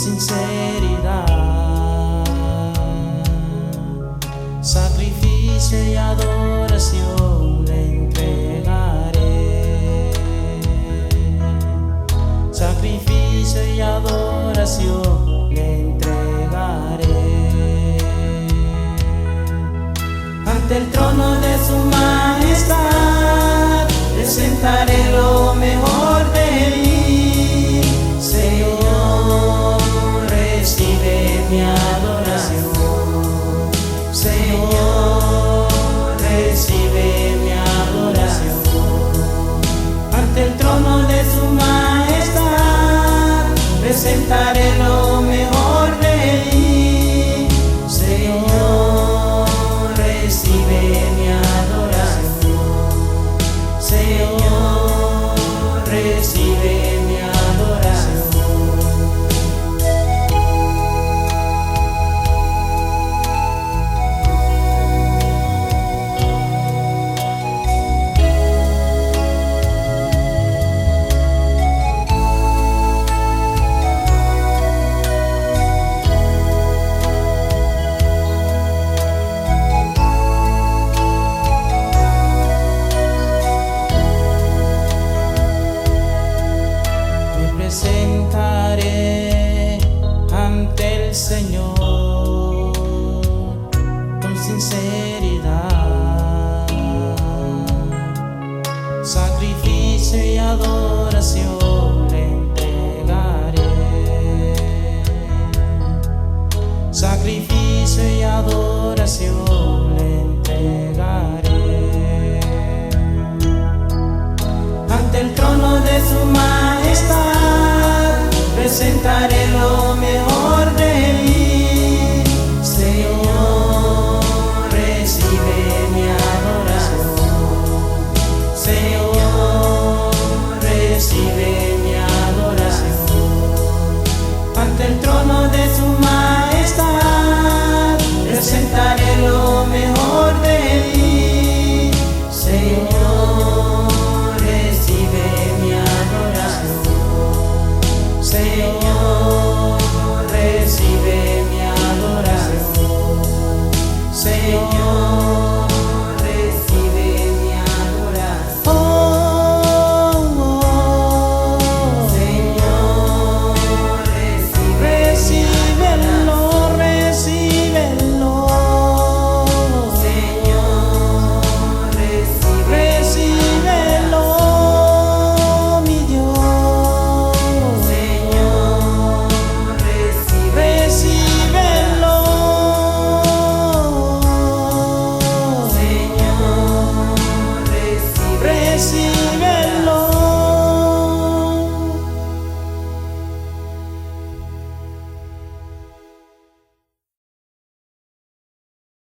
sinceridad, sacrificio y adoración le entregaré. Sacrificio y adoración le entregaré. Ante el trono de su majestad presentaré lo mejor de mí. Señor, recibe mi adoración. Señor, recibe mi adoración. Ante el trono de su majestad presentaré lo mejor de mí. Señor, recibe mi adoración. Señor, recibe mi adoración. Presentaré ante el Señor con sinceridad, sacrificio y adoración le entregaré. Sacrificio y adoración le entregaré. Ante el trono de su majestad presentaré lo mejor de mí. Señor, recibe mi adoración. Señor, recibe mi adoración. Ante el trono de su majestad presentaré lo mejor de mí. Señor, recibe mi adoración. Señor, recibe mi adoración. Señor,